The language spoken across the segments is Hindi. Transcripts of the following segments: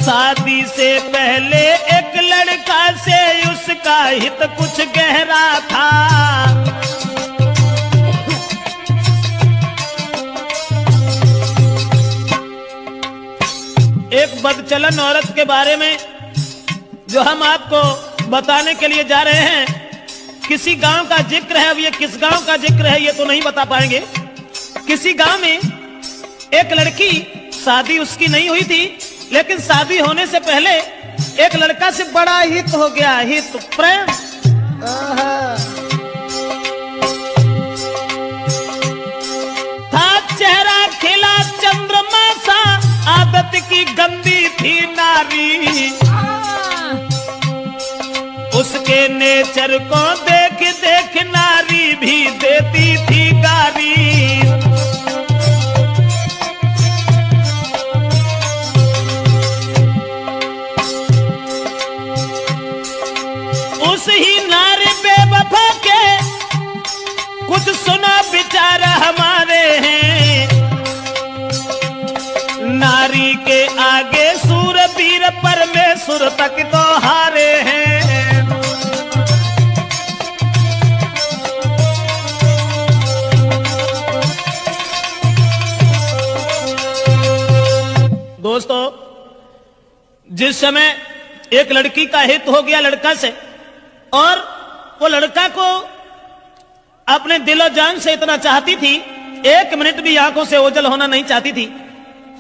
शादी से पहले एक लड़का से उसका हित कुछ गहरा था। एक बदचलन औरत के बारे में जो हम आपको बताने के लिए जा रहे हैं, किसी गांव का जिक्र है। अब ये किस गांव का जिक्र है ये तो नहीं बता पाएंगे। किसी गांव में एक लड़की, शादी उसकी नहीं हुई थी, लेकिन शादी होने से पहले एक लड़का से बड़ा हित हो गया, हित प्रेम। था चेहरा खिला चंद्रमा सा, आदत की गंदी थी नारी। उसके नेचर को देख देख नारी भी देती थी गारी। उस ही नारी बेवफा के कुछ सुना विचार हमारे हैं। नारी के आगे सूरवीर परमेश्वर तक तो हारे हैं। दोस्तों, जिस समय एक लड़की का हित हो गया लड़का से, और वो लड़का को अपने दिलो जान से इतना चाहती थी, एक मिनट भी आंखों से ओझल होना नहीं चाहती थी।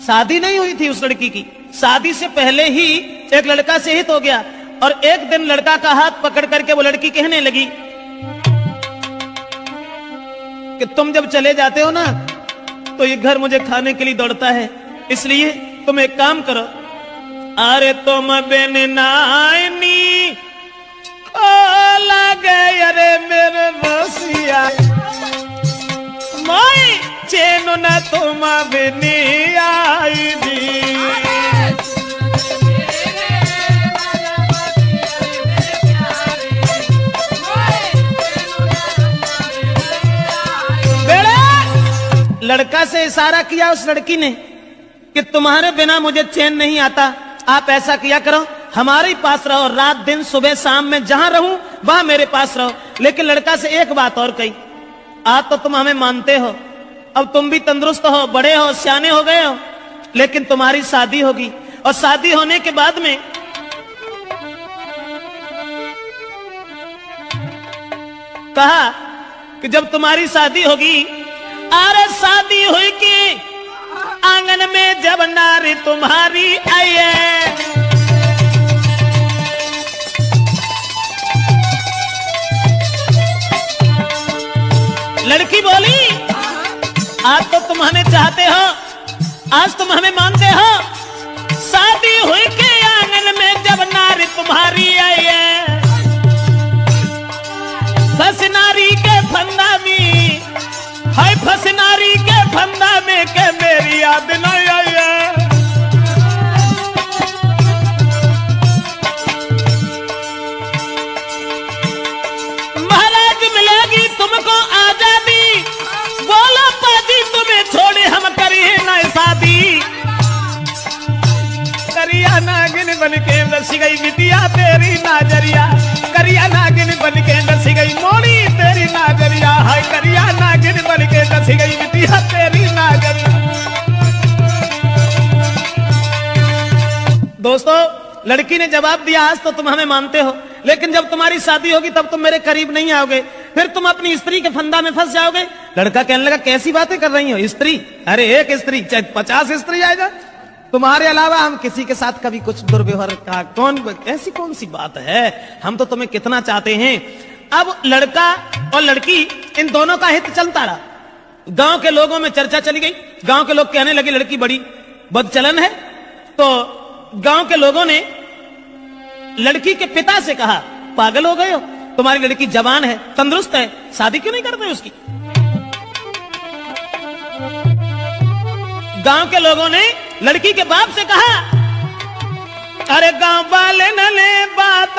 शादी नहीं हुई थी उस लड़की की, शादी से पहले ही एक लड़का से हित हो गया। और एक दिन लड़का का हाथ पकड़ करके वो लड़की कहने लगी कि तुम जब चले जाते हो ना तो ये घर मुझे खाने के लिए दौड़ता है, इसलिए तुम एक काम करो, अरे तुम बिन नानी को लगे अरे मेरे रसिया, मैं चैन न तुम बिन आई दी। लड़का से इशारा किया उस लड़की ने कि तुम्हारे बिना मुझे चैन नहीं आता, आप ऐसा किया करो, हमारे पास रहो, रात दिन सुबह शाम में जहां रहूं वहां मेरे पास रहो। लेकिन लड़का से एक बात और कही, आज तो तुम हमें मानते हो, अब तुम भी तंदुरुस्त हो, बड़े हो, सियाने हो गए हो, लेकिन तुम्हारी शादी होगी, और शादी होने के बाद में कहा कि जब तुम्हारी शादी होगी, अरे शादी हुई कि आंगन में जब नारी तुम्हारी आई है, लड़की बोली आज तो तुम हमें चाहते हो, आज तुम हमें मानते हो, शादी हुई के आंगन में जब नारी तुम्हारी आई है, फंस नारी के फंदा में, हाय फंस नारी के फंदा में के मेरी याद न आई है। महाराज मिलेगी तुमको आजादी, बोलो पादी तुम्हें छोड़े हम करिए ना शादी। करिया नागिन बन के बस गई बिटिया तेरी नाजरिया, करिया नागिन बन के बस गई मोड़ी तेरी नाजरिया, हाय करिया नागिन बन के बस गई बिटिया तेरी नाजरिया। दोस्तों, लड़की ने जवाब दिया आज तो तुम हमें मानते हो, लेकिन जब तुम्हारी शादी होगी तब तुम मेरे करीब नहीं आओगे, फिर तुम अपनी स्त्री के फंदा में फंस जाओगे। लड़का कहने लगा कैसी बातें कर रही हो, स्त्री, अरे एक स्त्री चाहे 50 स्त्री आएगा, तुम्हारे अलावा हम किसी के साथ कभी कुछ दुर्व्यवहार का ऐसी कौन सी बात है, हम तो तुम्हें कितना चाहते हैं। अब लड़का और लड़की इन दोनों का हित चलता रहा। गांव के लोगों में चर्चा चली गई, गांव के लोग कहने लगे लड़की बड़ी बदचलन है। तो गांव के लोगों ने लड़की के पिता से कहा पागल हो गए हो, तुम्हारी लड़की जवान है, तंदुरुस्त है, शादी क्यों नहीं करते उसकी। गांव के लोगों ने लड़की के बाप से कहा अरे गांव वाले न ले बात